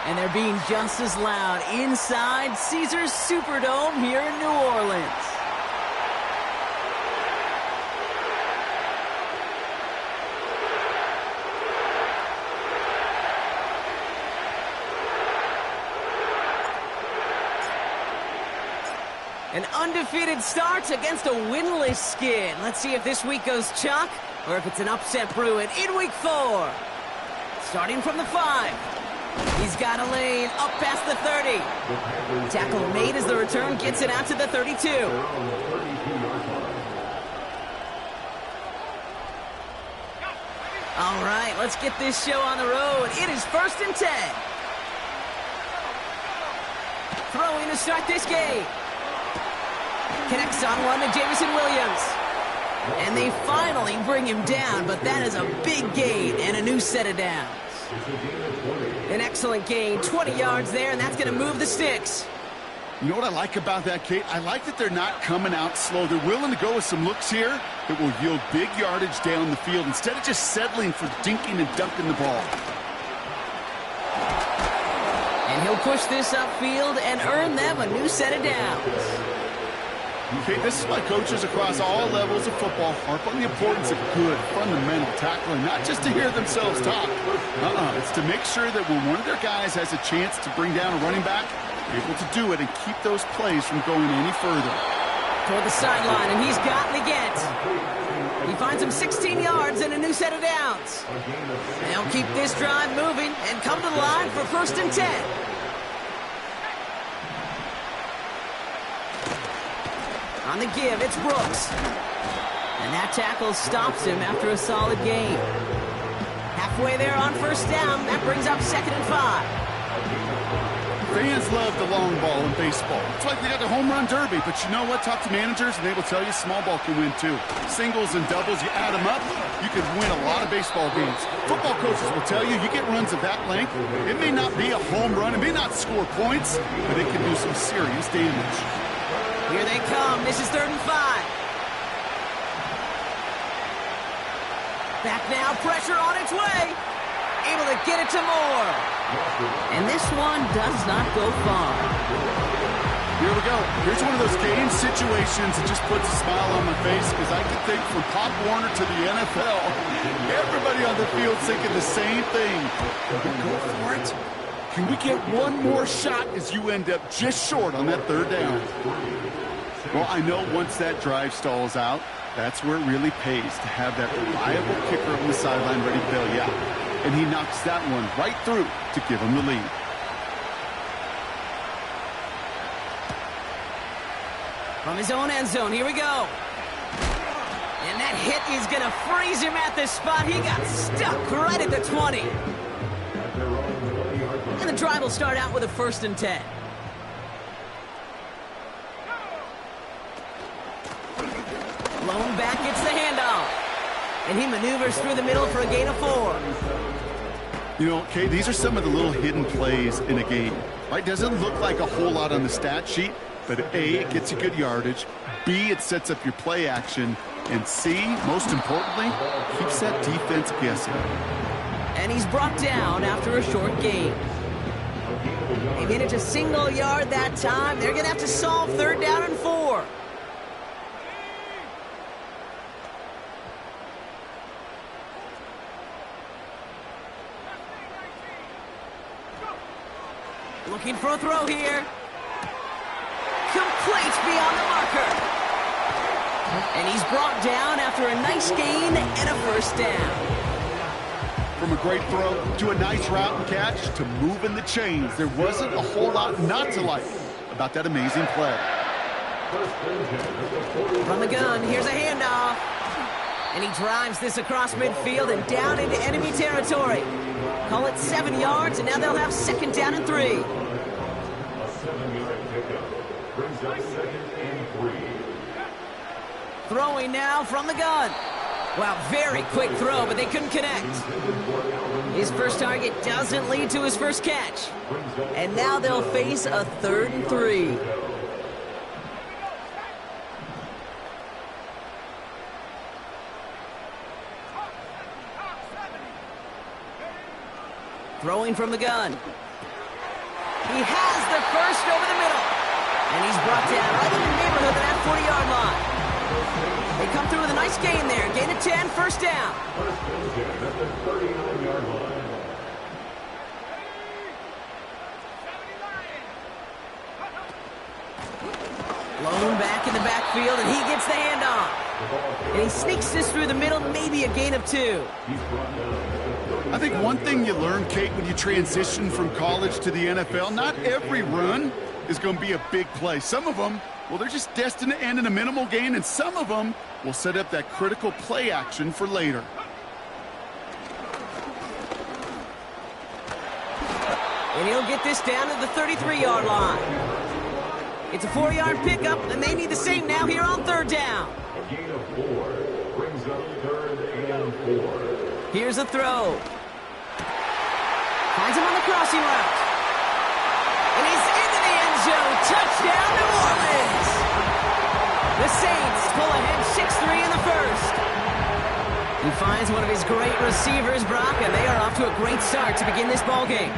And they're being just as loud inside Caesars Superdome here in New Orleans. An undefeated start against a winless Skin. Let's see if this week goes chalk or if it's an upset brewing in week 4. Starting from the 5. He's got a lane up past the 30. Tackle made as the return gets it out to the 32. All right, let's get this show on the road. It is 1st and 10. Throwing to start this game. Connects on one to Jamison Williams. And they finally bring him down, but that is a big gain and a new set of downs. An excellent gain, 20 yards there, and that's going to move the sticks. You know what I like about that, Kate? I like that they're not coming out slow. They're willing to go with some looks here that will yield big yardage down the field instead of just settling for dinking and dunking the ball. And he'll push this upfield and earn them a new set of downs. Okay, this is why coaches across all levels of football harp on the importance of good, fundamental tackling, not just to hear themselves talk. It's to make sure that when one of their guys has a chance to bring down a running back, they're able to do it and keep those plays from going any further. Toward the sideline, and he's got it again. He finds him 16 yards and a new set of downs. They'll keep this drive moving and come to the line for 1st and 10. On the give, it's Brooks. And that tackle stops him after a solid gain. Halfway there on 1st down, that brings up 2nd and 5. Fans love the long ball in baseball. It's like they got the home run derby, but you know what? Talk to managers and they will tell you small ball can win too. Singles and doubles, you add them up, you can win a lot of baseball games. Football coaches will tell you, you get runs of that length, it may not be a home run, it may not score points, but it can do some serious damage. Here they come. This is 3rd and 5. Back now, pressure on its way. Able to get it to Moore. And this one does not go far. Here we go. Here's one of those game situations that just puts a smile on my face because I can think from Pop Warner to the NFL, everybody on the field thinking the same thing. Go for it. Can we get one more shot as you end up just short on that 3rd down? Well, I know once that drive stalls out, that's where it really pays to have that reliable kicker on the sideline ready to bail you out. And he knocks that one right through to give him the lead. From his own end zone, here we go. And that hit is going to freeze him at this spot. He got stuck right at the 20. And the drive will start out with a 1st and 10. Lone back gets the handoff. And he maneuvers through the middle for a gain of 4. You know, Kay, these are some of the little hidden plays in a game, right? Doesn't look like a whole lot on the stat sheet, but A, it gets you good yardage, B, it sets up your play action, and C, most importantly, keeps that defense guessing. And he's brought down after a short gain. They managed a single yard that time. They're going to have to solve 3rd down and 4. Looking for a throw here. Complete beyond the marker. And he's brought down after a nice gain and a 1st down. From a great throw to a nice route and catch to moving the chains, there wasn't a whole lot not to like about that amazing play. From the gun, here's a handoff. And he drives this across midfield and down into enemy territory. Call it 7 yards, and now they'll have 2nd down and 3. Throwing now from the gun. Wow, very quick throw, but they couldn't connect. His first target doesn't lead to his first catch. And now they'll face a 3rd and 3. Throwing from the gun. He has the first over the middle. And he's brought down right in the neighborhood of that 40-yard line. They come through with a nice gain there. Gain of 10, first down. Blown back in the backfield, and he gets the handoff. And he sneaks this through the middle, maybe a gain of 2. I think one thing you learn, Kate, when you transition from college to the NFL, not every run is going to be a big play. Some of them, well, they're just destined to end in a minimal gain, and some of them will set up that critical play action for later. And he'll get this down to the 33-yard line. It's a 4-yard pickup, and they need the same now here on third down. A gain of 4 brings up 3rd and 4. Here's a throw. Finds him on the crossing route. And he's into the end zone. Touchdown, New Orleans! The Saints pull ahead 6-3 in the first. He finds one of his great receivers, Brock, and they are off to a great start to begin this ballgame.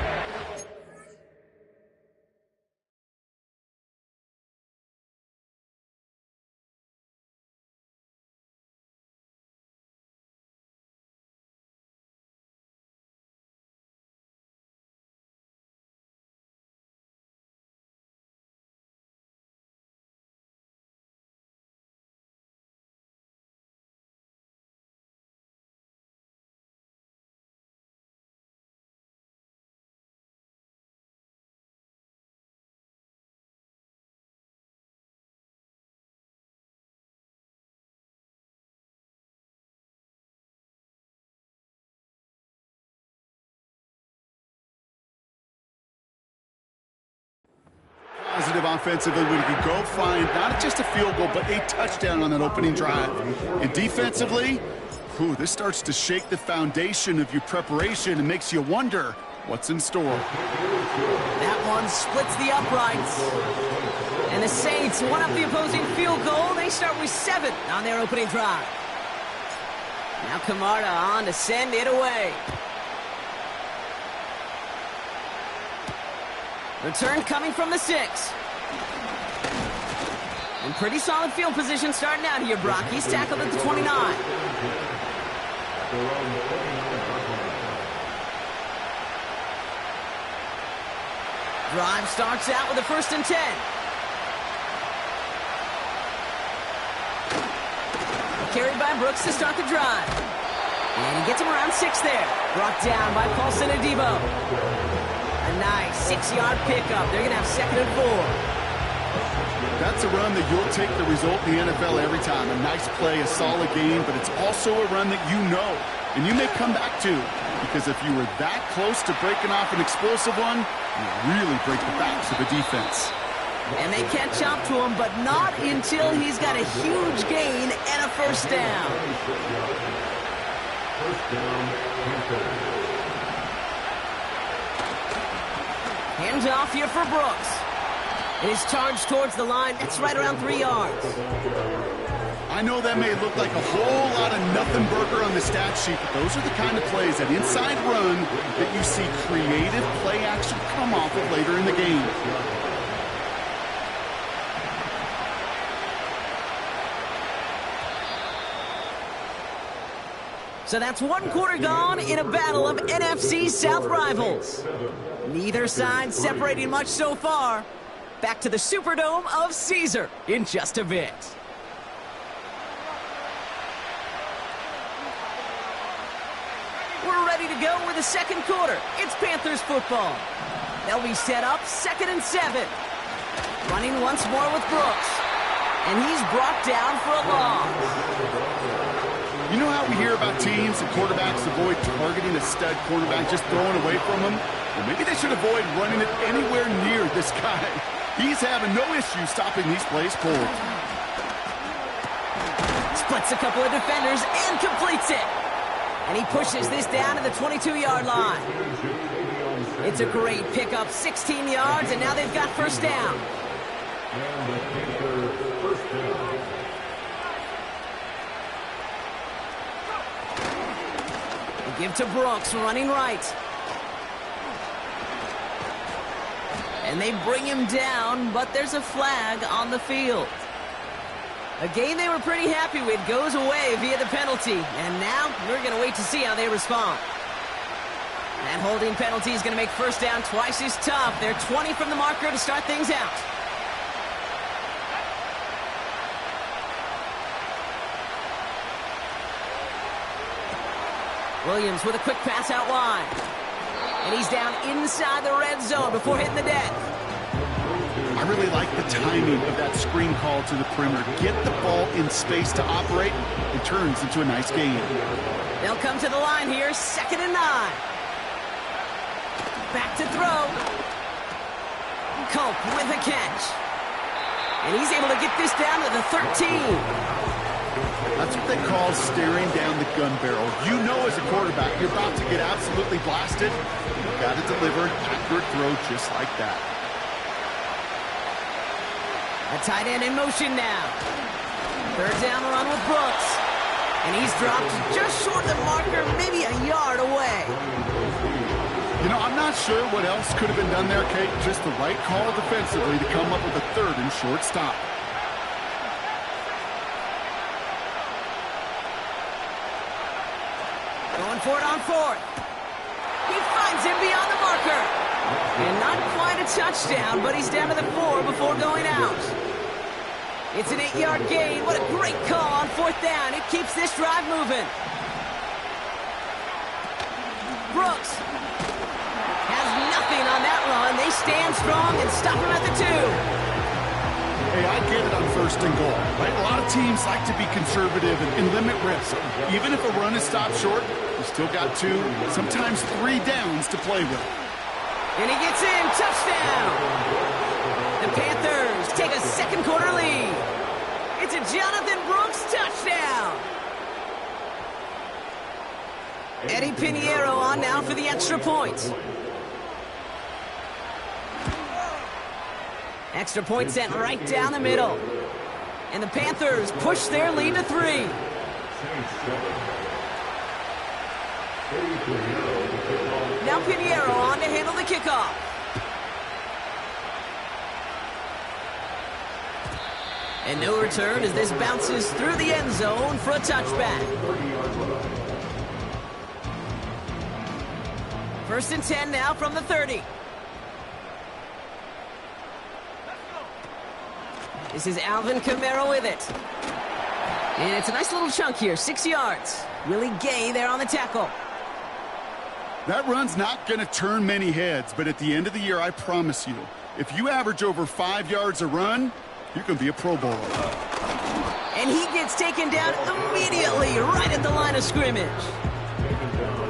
Positive offensively when you can go find not just a field goal, but a touchdown on that opening drive. And defensively, this starts to shake the foundation of your preparation and makes you wonder what's in store. That one splits the uprights. And the Saints one up the opposing field goal. They start with 7 on their opening drive. Now Camarda on to send it away. Return coming from the 6. And pretty solid field position starting out here, Brock. He's tackled at the 29. Drive starts out with a 1st and 10. Carried by Brooks to start the drive. And he gets him around 6 there. Brought down by Paulson Adebo. A nice 6-yard pickup. They're going to have 2nd and 4. That's a run that you'll take the result in the NFL every time. A nice play, a solid game, but it's also a run that you know and you may come back to, because if you were that close to breaking off an explosive one, you really break the backs of the defense. And they catch up to him, but not until he's got a huge gain and a 1st down. First down, Panthers. Hands off here for Brooks. And his charge towards the line, that's right around 3 yards. I know that may look like a whole lot of nothing burger on the stat sheet, but those are the kind of plays, that inside run, that you see creative play action come off of later in the game. So that's 1 quarter gone in a battle of NFC South rivals. Neither side separating much so far. Back to the Superdome of Caesar in just a bit. We're ready to go with the 2nd quarter. It's Panthers football. They'll be set up 2nd and 7. Running once more with Brooks. And he's brought down for a loss. You know how we hear about teams and quarterbacks avoid targeting a stud cornerback, just throwing away from him? Well, maybe they should avoid running it anywhere near this guy. He's having no issue stopping these plays cold. Splits a couple of defenders and completes it. And he pushes this down to the 22-yard line. It's a great pickup, 16 yards, and now they've got 1st down. And the Panthers' 1st down. Give to Brooks, running right. And they bring him down, but there's a flag on the field. A game they were pretty happy with goes away via the penalty. And now we're going to wait to see how they respond. That holding penalty is going to make first down twice as tough. They're 20 from the marker to start things out. Williams with a quick pass out wide. And he's down inside the red zone before hitting the deck. I really like the timing of that screen call to the perimeter. Get the ball in space to operate. It turns into a nice game. They'll come to the line here, 2nd and 9. Back to throw. Culp with a catch. And he's able to get this down to the 13. That's what they call staring down the gun barrel. You know as a quarterback, you're about to get absolutely blasted. You've got to deliver an accurate throw just like that. A tight end in motion now. 3rd down run with Brooks. And he's dropped just short of the marker, maybe a yard away. You know, I'm not sure what else could have been done there, Kate. Just the right call defensively to come up with a 3rd and short stop. Going for it on 4th. He finds him beyond the marker. And not quite a touchdown, but he's down to the 4 before going out. It's an 8-yard gain. What a great call on 4th down. It keeps this drive moving. Brooks has nothing on that run. They stand strong and stop him at the 2. Hey, I get it on 1st and goal, right? A lot of teams like to be conservative and limit risk. Even if a run is stopped short, you still got 2, sometimes 3 downs to play with. And he gets in. Touchdown. The Panthers take a 2nd quarter lead. It's a Jonathan Brooks touchdown. Eddie Pinheiro on now for the extra point. Extra point sent right down the middle. And the Panthers push their lead to 3. Now Pinheiro on to handle the kickoff. And no return as this bounces through the end zone for a touchback. 1st and 10 now from the 30. This is Alvin Kamara with it. And it's a nice little chunk here, 6 yards. Willie Gay there on the tackle. That run's not going to turn many heads, but at the end of the year, I promise you, if you average over 5 yards a run, you can be a Pro Bowler. And he gets taken down immediately right at the line of scrimmage.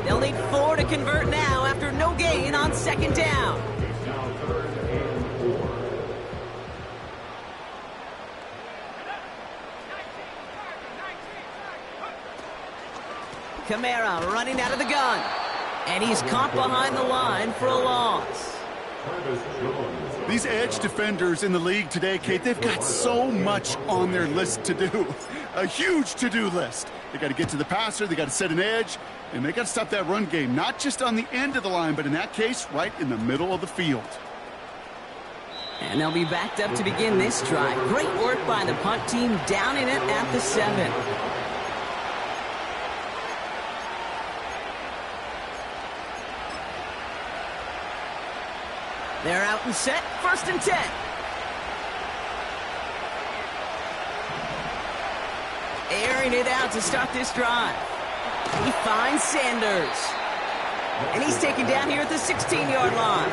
They'll need 4 to convert now after no gain on 2nd down. Kamara running out of the gun. And he's caught behind the line for a loss. These edge defenders in the league today, Kate, they've got so much on their list to do. A huge to-do list. They got to get to the passer, they got to set an edge, and they got to stop that run game, not just on the end of the line, but in that case, right in the middle of the field. And they'll be backed up to begin this drive. Great work by the punt team, down in it at the 7. They're out and set, 1st and 10. Airing it out to start this drive. He finds Sanders. And he's taken down here at the 16-yard line.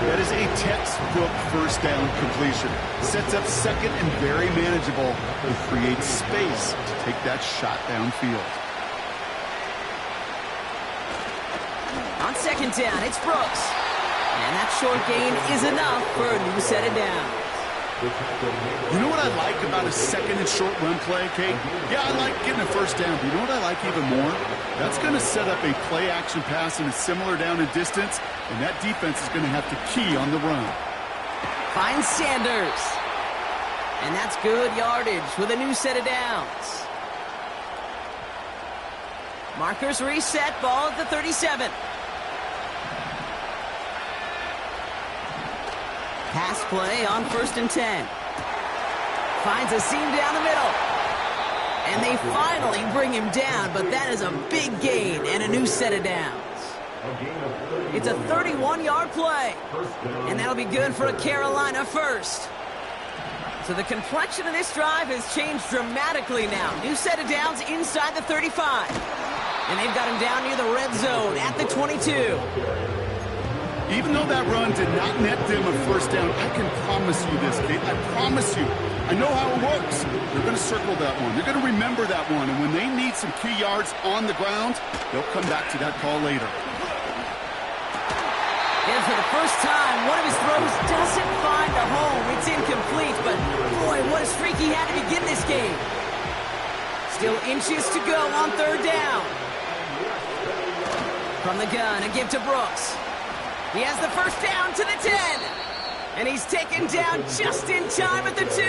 That is a textbook 1st down completion. Sets up 2nd and very manageable and creates space to take that shot downfield. On 2nd down, it's Brooks. And that short gain is enough for a new set of downs. You know what I like about a 2nd and short run play, Kate? Yeah, I like getting a 1st down, but you know what I like even more? That's going to set up a play-action pass in a similar down and distance, and that defense is going to have to key on the run. Finds Sanders. And that's good yardage with a new set of downs. Markers reset, ball at the 37. Pass play on 1st and 10. Finds a seam down the middle. And they finally bring him down, but that is a big gain and a new set of downs. It's a 31-yard play, and that'll be good for a Carolina first. So the complexion of this drive has changed dramatically now. New set of downs inside the 35. And they've got him down near the red zone at the 22. Even though that run did not net them a first down, I can promise you this, Kate. I promise you. I know how it works. They're going to circle that one. They're going to remember that one. And when they need some key yards on the ground, they'll come back to that call later. And for the first time, one of his throws doesn't find a home. It's incomplete, but boy, what a streak he had to begin this game. Still inches to go on 3rd down. From the gun, a give to Brooks. He has the first down to the 10. And he's taken down just in time at the 2.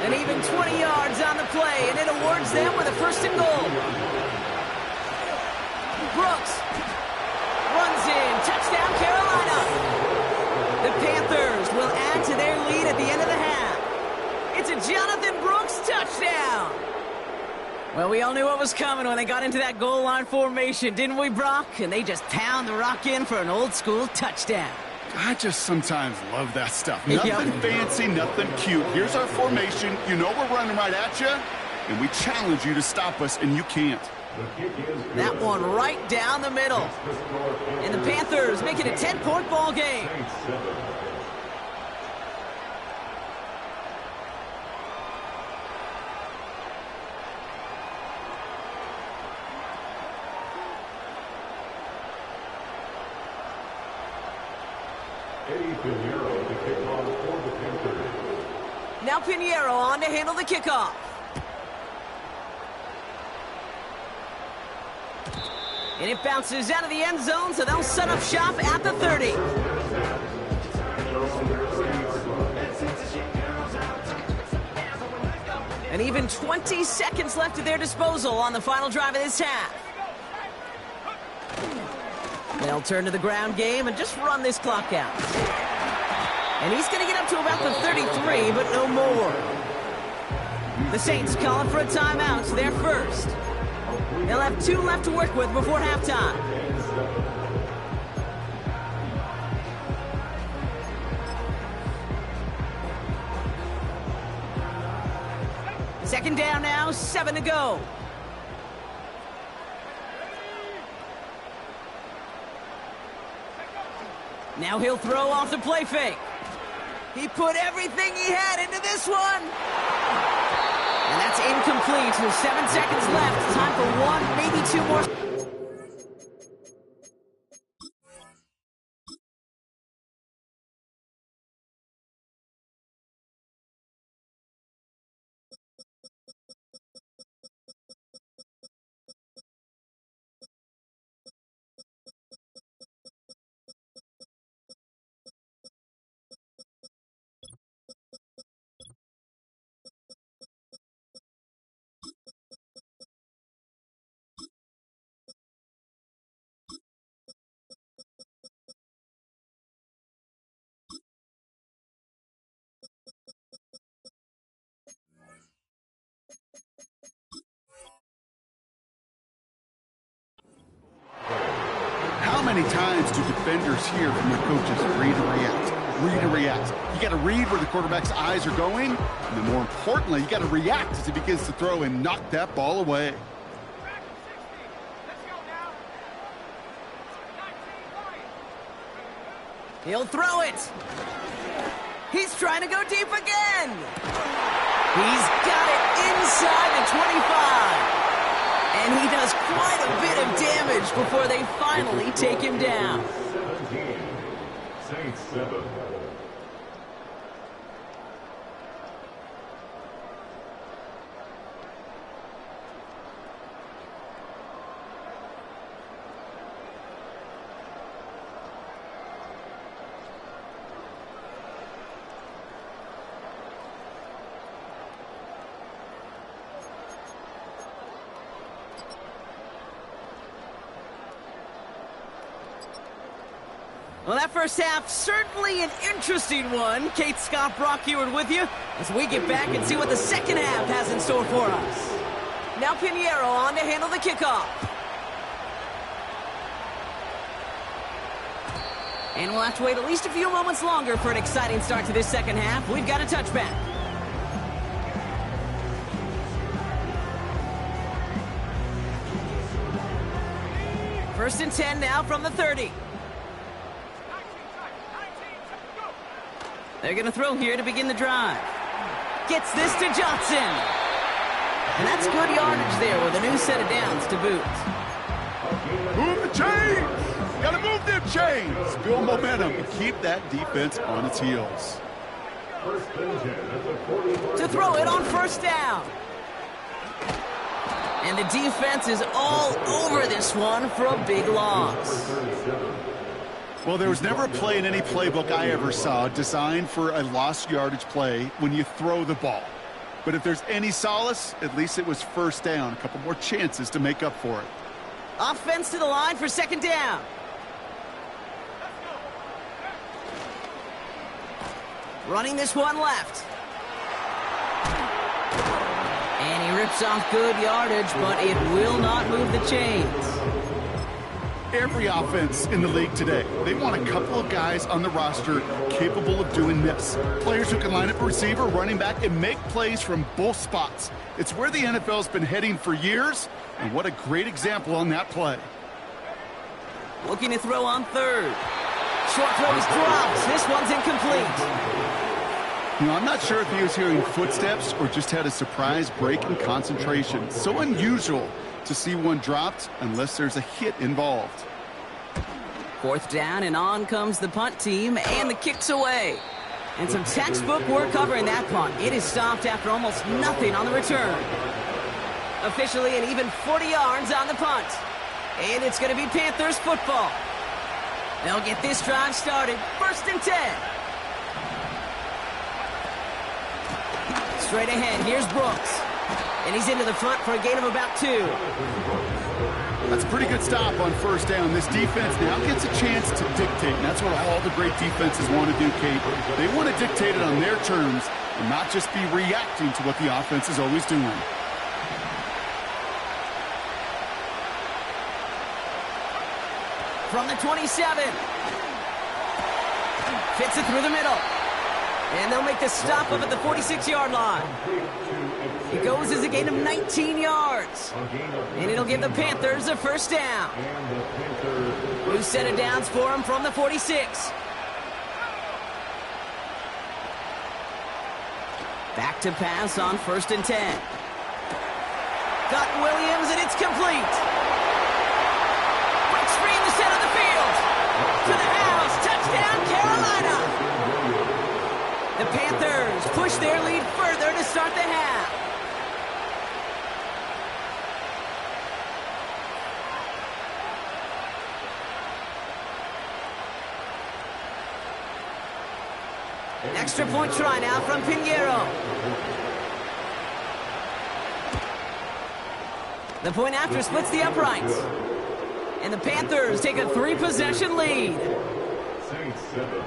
And even 20 yards on the play, and it awards them with a 1st and goal. Brooks runs in. Touchdown, Carolina. The Panthers will add to their lead at the end of the half. It's a Jonathan Brooks touchdown. Well, we all knew what was coming when they got into that goal line formation, didn't we, Brock? And they just pound the rock in for an old-school touchdown. I just sometimes love that stuff. Nothing fancy, nothing cute. Here's our formation. You know we're running right at you, and we challenge you to stop us, and you can't. That one right down the middle. And the Panthers make it a 10-point ball game. Now Pinheiro on to handle the kickoff. And it bounces out of the end zone, so they'll set up shop at the 30. And even 20 seconds left at their disposal on the final drive of this half. They'll turn to the ground game and just run this clock out. And he's going to get up to about the 33, but no more. The Saints calling for a timeout. They're first. They'll have 2 left to work with before halftime. Second down now, 7 to go. Now he'll throw off the play fake. He put everything he had into this one. And that's incomplete with 7 seconds left. Time for 1, maybe 2 more. How many times do defenders hear from their coaches, read and react, read and react? You got to read where the quarterback's eyes are going, and then more importantly, you got to react as he begins to throw and knock that ball away. He'll throw it. He's trying to go deep again. He's got it inside the 25. And he does quite a bit of damage before they finally take him down. 17, Saints 7. Well, that first half, certainly an interesting one. Kate, Scott, Brock Ewart with you as we get back and see what the second half has in store for us. Now Pinheiro on to handle the kickoff. And we'll have to wait at least a few moments longer for an exciting start to this second half. We've got a touchback. First and 10 now from the 30. They're going to throw here to begin the drive. Gets this to Johnson. And that's good yardage there with a new set of downs to boot. Move the chains! Got to move them chains! Build momentum and keep that defense on its heels. To throw it on first down. And the defense is all over this one for a big loss. Well, there was never a play in any playbook I ever saw designed for a lost yardage play when you throw the ball. But if there's any solace, at least it was first down. A couple more chances to make up for it. Offense to the line for second down. Running this one left. And he rips off good yardage, but it will not move the chains. Every offense in the league today, they want a couple of guys on the roster capable of doing this. Players who can line up a receiver, running back, and make plays from both spots. It's where the NFL's been heading for years, and what a great example on that play. Looking to throw on third. Short throws drops. This one's incomplete. You know, I'm not sure if he was hearing footsteps or just had a surprise break in concentration. So unusual to see one dropped unless there's a hit involved. Fourth down, and on comes the punt team, and the kick's away. And some textbook work covering that punt. It is stopped after almost nothing on the return. Officially an even 40 yards on the punt. And it's going to be Panthers football. They'll get this drive started. First and 10. Straight ahead, here's Brooks. And he's into the front for a gain of about 2. That's a pretty good stop on first down. This defense now gets a chance to dictate, and that's what all the great defenses want to do, Kate. They want to dictate it on their terms and not just be reacting to what the offense is always doing. From the 27. Fits it through the middle. And they'll make the stop up at the 46-yard line. It goes as a gain of 19 yards. And it'll give the Panthers a first down. New set of downs for them from the 46. Back to pass on first and 10. Got Williams, and it's complete. Breaks free in the center of the field. To the house. Touchdown, Carolina. The Panthers push their lead further to start the half. Extra point try now from Pinheiro. The point after splits the uprights. And the Panthers take a 3-possession lead. Saints 7.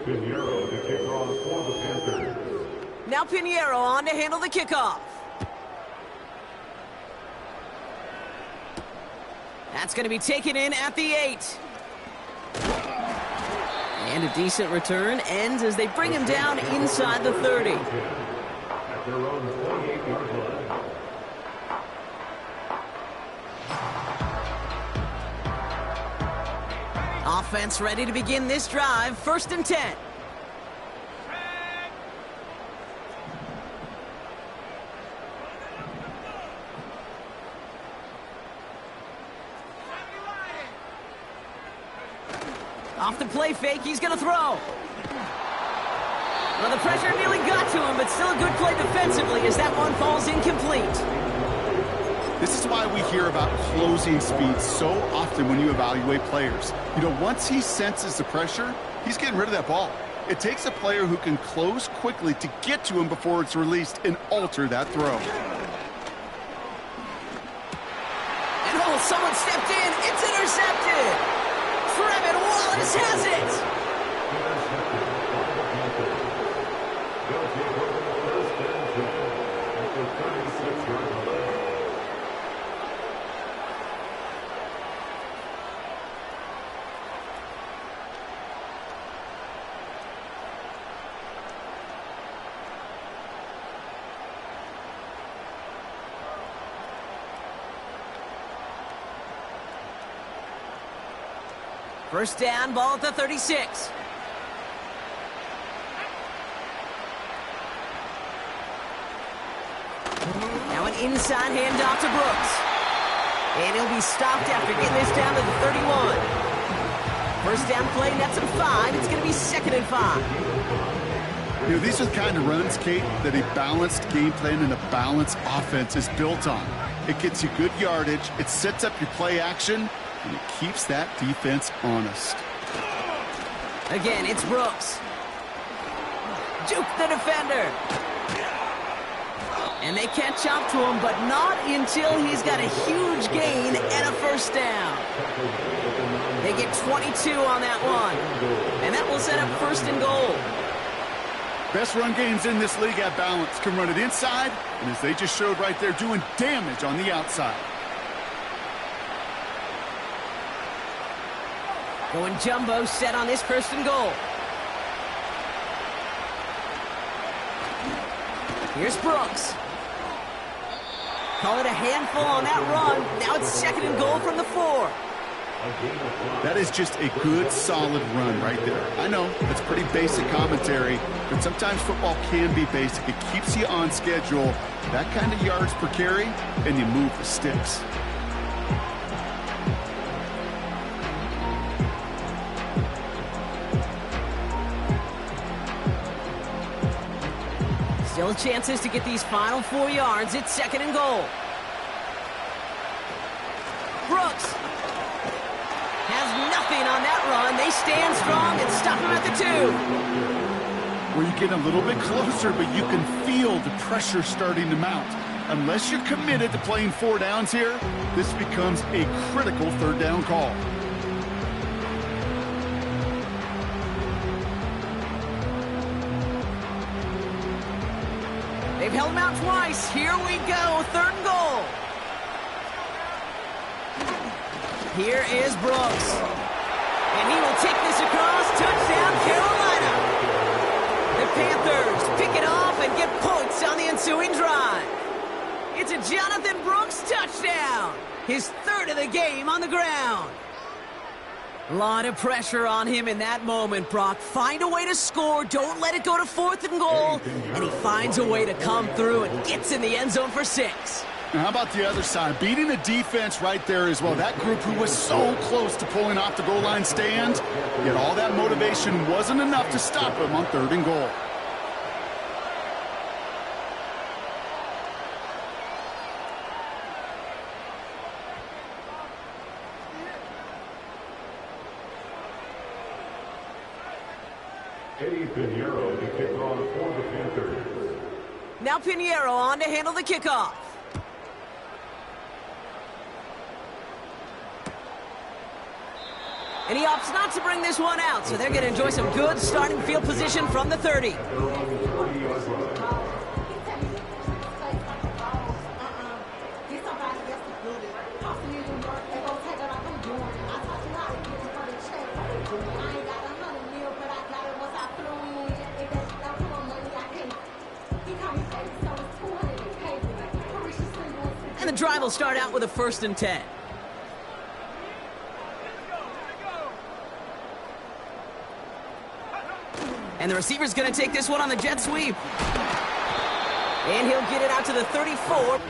Pinheiro to kick off for the Panthers. Now Pinheiro on to handle the kickoff. That's going to be taken in at the 8. And a decent return ends as they bring him down inside the 30. At their own 28-yard line. Offense ready to begin this drive. First and 10. Off the play fake, he's going to throw. Well, the pressure nearly got to him, but still a good play defensively as that one falls incomplete. This is why we hear about closing speed so often when you evaluate players. You know, once he senses the pressure, he's getting rid of that ball. It takes a player who can close quickly to get to him before it's released and alter that throw. And oh, someone stepped in. It's intercepted. Trevin Wallace has it. First down, ball at the 36. Now an inside handoff to Brooks. And he'll be stopped after getting this down to the 31. First down play, nets him 5. It's going to be 2nd and 5. You know, these are the kind of runs, Kate, that a balanced game plan and a balanced offense is built on. It gets you good yardage, it sets up your play action, and it keeps that defense honest. Again, it's Brooks. Juke the defender. And they catch up to him, but not until he's got a huge gain and a first down. They get 22 on that one. And that will set up 1st and goal. Best run games in this league at balance. Can run it inside, and as they just showed right there, doing damage on the outside. Going jumbo set on this 1st and goal. Here's Brooks. Call it a handful on that run. Now it's 2nd and goal from the 4. That is just a good, solid run right there. I know, that's pretty basic commentary, but sometimes football can be basic. It keeps you on schedule, that kind of yards per carry, and you move the sticks. Still chances to get these final 4 yards. It's 2nd and goal. Brooks has nothing on that run. They stand strong and stop him at the 2. Where you get a little bit closer, but you can feel the pressure starting to mount. Unless you're committed to playing 4 downs here, this becomes a critical 3rd down call. They've held him out twice. Here we go, 3rd and goal. Here is Brooks. And he will take this across. Touchdown, Carolina. The Panthers pick it off and get points on the ensuing drive. It's a Jonathan Brooks touchdown. His 3rd of the game on the ground. A lot of pressure on him in that moment, Brock. Find a way to score. Don't let it go to 4th and goal. And he finds a way to come through and gets in the end zone for 6. Now, how about the other side? Beating the defense right there as well. That group who was so close to pulling off the goal line stand, yet all that motivation wasn't enough to stop him on 3rd and goal. Eddie Pinheiro to kick off for the Panthers. Now Pinheiro on to handle the kickoff. And he opts not to bring this one out, so they're going to enjoy some good starting field position from the 30. And the drive will start out with a 1st and 10. And the receiver's going to take this one on the jet sweep. And he'll get it out to the 34.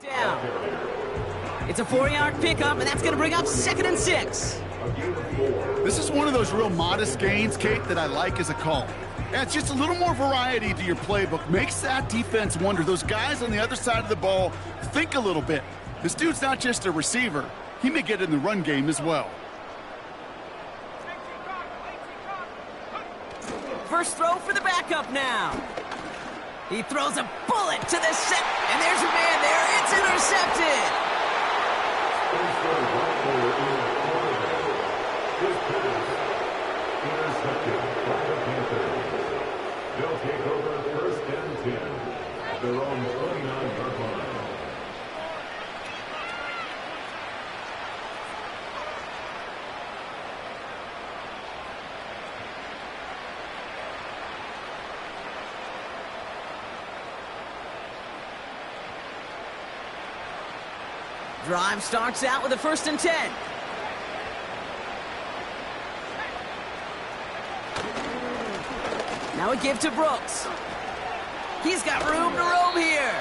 Down. It's a 4-yard pickup, and that's going to bring up 2nd and 6. This is one of those real modest gains, Kate, that I like as a call. Yeah, it's just a little more variety to your playbook. Makes that defense wonder. Those guys on the other side of the ball think a little bit. This dude's not just a receiver. He may get in the run game as well. First throw for the backup now. He throws a bullet to the set, and there's your man there. It's intercepted. They'll take over 1st and 10 at their own 29-yard line. Drive starts out with a 1st and 10. Now a give to Brooks. He's got room to roam here.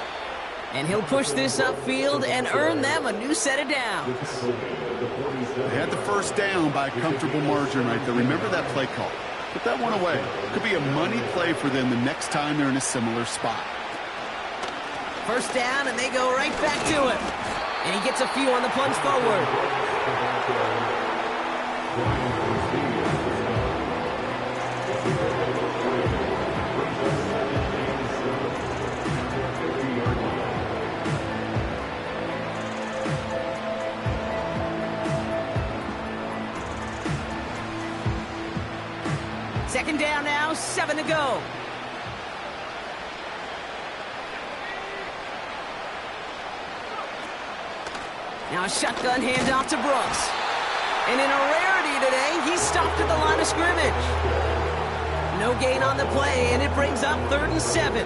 And he'll push this upfield and earn them a new set of downs. They had the first down by a comfortable margin right there. Remember that play call. Put that one away. Could be a money play for them the next time they're in a similar spot. First down, and they go right back to it. And he gets a few on the plunge forward. Second down now, 7 to go. Now a shotgun handoff to Brooks. And in a rarity today, he's stopped at the line of scrimmage. No gain on the play, and it brings up 3rd and 7.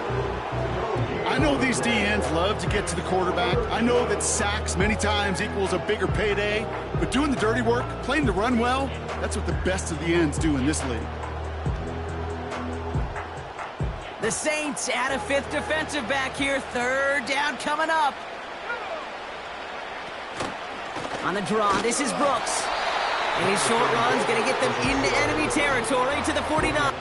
I know these DNs love to get to the quarterback. I know that sacks many times equals a bigger payday. But doing the dirty work, playing the run well, that's what the best of the ends do in this league. The Saints add a 5th defensive back here. 3rd down coming up. On the draw, this is Brooks. And his short run's going to get them into enemy territory to the 49.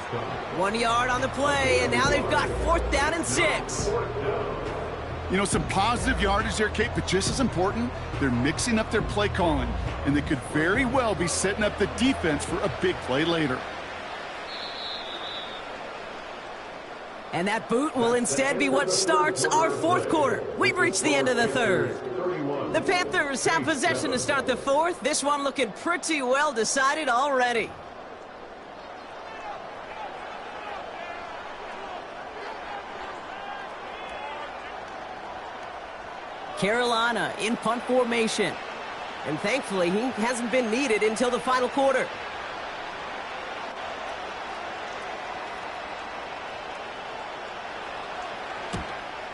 Stop. 1 yard on the play, and now they've got 4th down and 6. You know, some positive yardage there, Kate, but just as important, they're mixing up their play calling, and they could very well be setting up the defense for a big play later. And that boot will instead be what starts our 4th quarter. We've reached the end of the 3rd. The Panthers have possession to start the 4th. This one looking pretty well decided already. Carolina in punt formation. And thankfully, he hasn't been needed until the final quarter.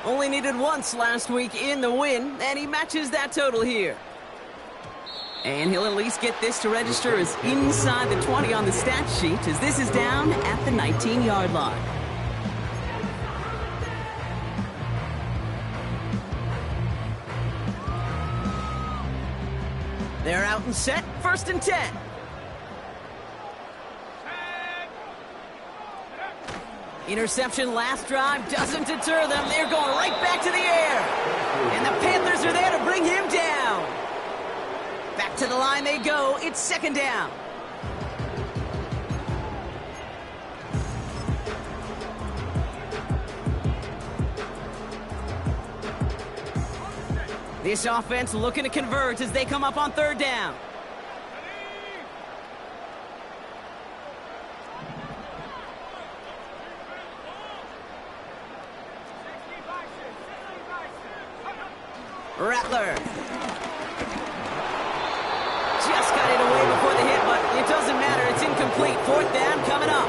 Only needed once last week in the win, and he matches that total here. And he'll at least get this to register as inside the 20 on the stat sheet, as this is down at the 19-yard line. They're out and set, 1st and 10. Interception last drive doesn't deter them. They're going right back to the air. And the Panthers are there to bring him down. Back to the line they go. It's 2nd down. This offense looking to convert as they come up on 3rd down. Rattler. Just got it away before the hit, but it doesn't matter. It's incomplete. 4th down coming up.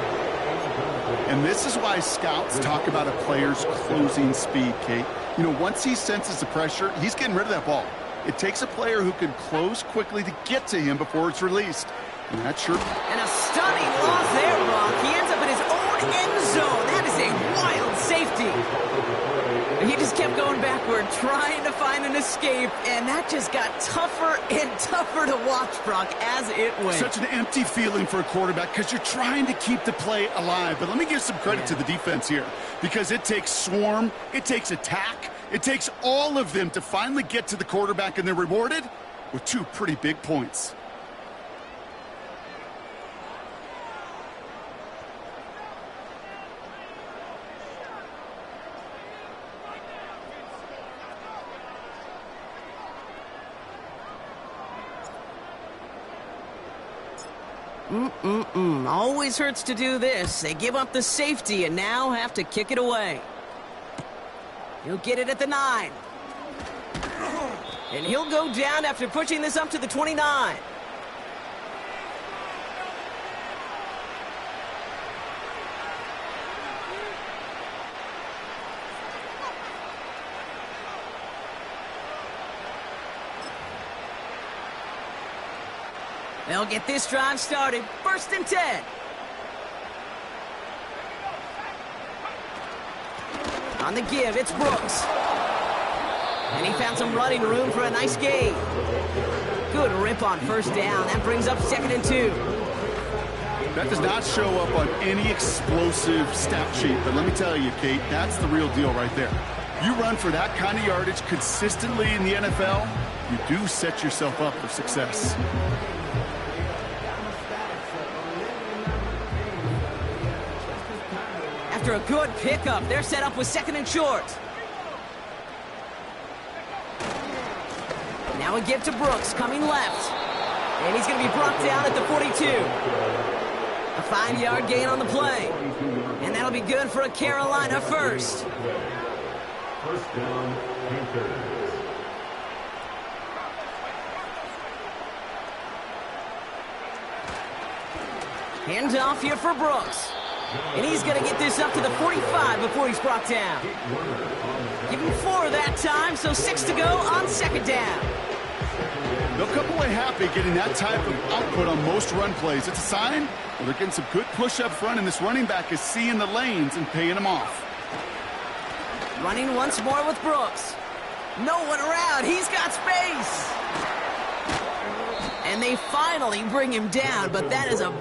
And this is why scouts talk about a player's closing speed, Kate. You know, once he senses the pressure, he's getting rid of that ball. It takes a player who can close quickly to get to him before it's released. And that's sure. And a stunning loss there, Brock. He ends up in his own end zone. That is a wild safety. He just kept going backward, trying to find an escape, and that just got tougher and tougher to watch, Brock, as it went. Such an empty feeling for a quarterback because you're trying to keep the play alive. But let me give some credit to the defense here, because it takes swarm, it takes attack, it takes all of them to finally get to the quarterback, and they're rewarded with 2 pretty big points. Always hurts to do this. They give up the safety and now have to kick it away. He'll get it at the 9. And he'll go down after pushing this up to the 29. They'll get this drive started. 1st and 10. On the give, it's Brooks. And he found some running room for a nice gain. Good rip on 1st down. That brings up 2nd and 2. That does not show up on any explosive stat sheet, but let me tell you, Kate, that's the real deal right there. You run for that kind of yardage consistently in the NFL, you do set yourself up for success. After a good pickup, they're set up with 2nd and short. Now a give to Brooks, coming left. And he's going to be brought down at the 42. A 5-yard gain on the play. And that'll be good for a Carolina first. 1st down, Panthers. Hand off here for Brooks. And he's going to get this up to the 45 before he's brought down. Give him 4 that time, so 6 to go on 2nd down. They'll come away happy getting that type of output on most run plays. It's a sign they're getting some good push up front, and this running back is seeing the lanes and paying them off. Running once more with Brooks. No one around. He's got space. And they finally bring him down, but that is a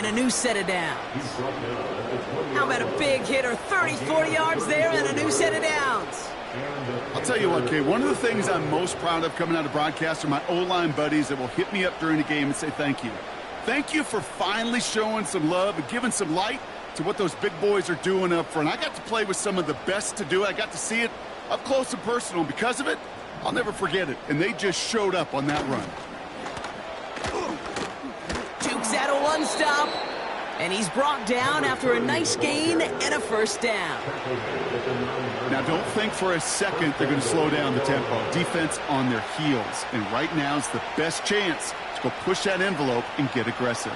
and a new set of downs. How about a big hitter, 30, 40 yards there, and a new set of downs? I'll tell you what, Kate, one of the things I'm most proud of coming out of broadcast are my O-line buddies that will hit me up during the game and say thank you. Thank you for finally showing some love and giving some light to what those big boys are doing up front. I got to play with some of the best to do it. I got to see it up close and personal. Because of it, I'll never forget it. And they just showed up on that run. Jukes out a one stop, and he's brought down after a nice gain and a first down. Now, don't think for a second they're going to slow down the tempo. Defense on their heels. And right now is the best chance to go push that envelope and get aggressive.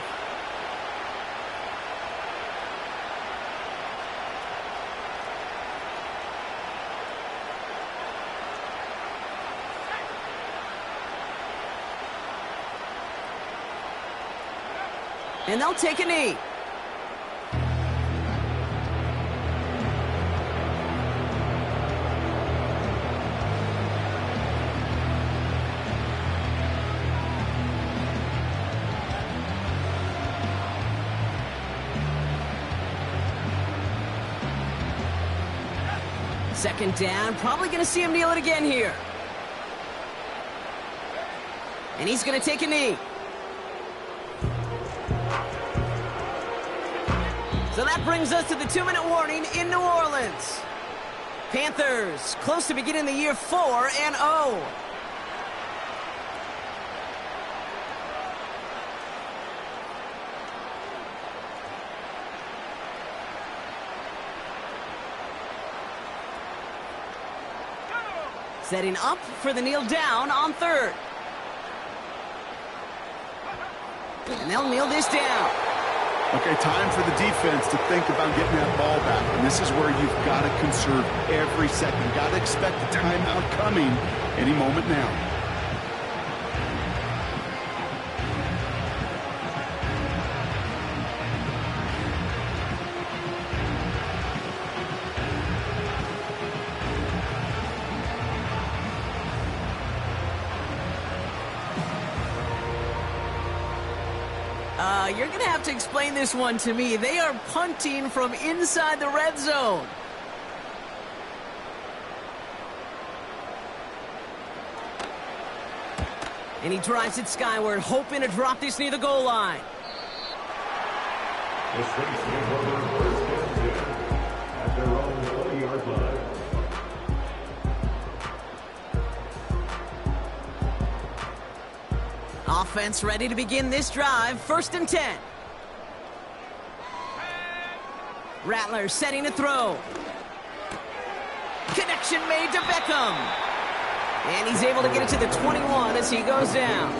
And they'll take a knee. Second down, probably going to see him kneel it again here. And he's going to take a knee. So that brings us to the 2-minute warning in New Orleans. Panthers close to beginning the year 4-0. Setting up for the kneel down on third. And they'll kneel this down. Okay, time for the defense to think about getting that ball back. And this is where you've got to conserve every second. You've got to expect the timeout coming any moment now. You're going to have to explain this one to me. They are punting from inside the red zone. And he drives it skyward, hoping to drop this near the goal line. The Saints take over first and 10 at their own 20-yard line. Offense ready to begin this drive. First and 10. Rattler setting to throw. Connection made to Beckham. And he's able to get it to the 21 as he goes down.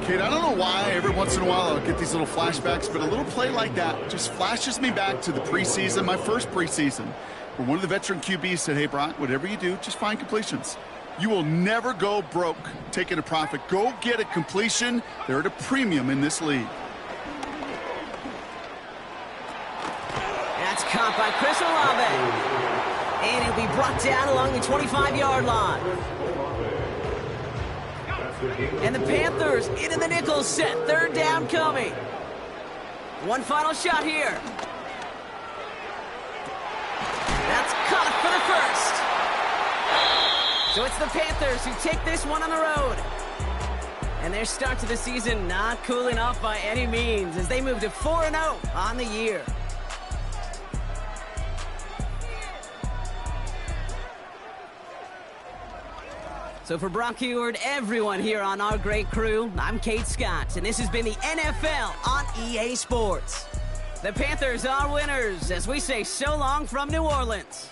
Kate, I don't know why every once in a while I'll get these little flashbacks, but a little play like that just flashes me back to the preseason, my first preseason, where one of the veteran QBs said, hey, Brock, whatever you do, just find completions. You will never go broke taking a profit. Go get a completion. They're at a premium in this league. That's caught by Chris Olave. And he'll be brought down along the 25-yard line. And the Panthers into the nickel set. Third down coming. One final shot here. That's caught for the first. So it's the Panthers who take this one on the road. And their start to the season not cooling off by any means as they move to 4-0 on the year. So for Brock Heward, everyone here on our great crew, I'm Kate Scott, and this has been the NFL on EA Sports. The Panthers are winners as we say so long from New Orleans.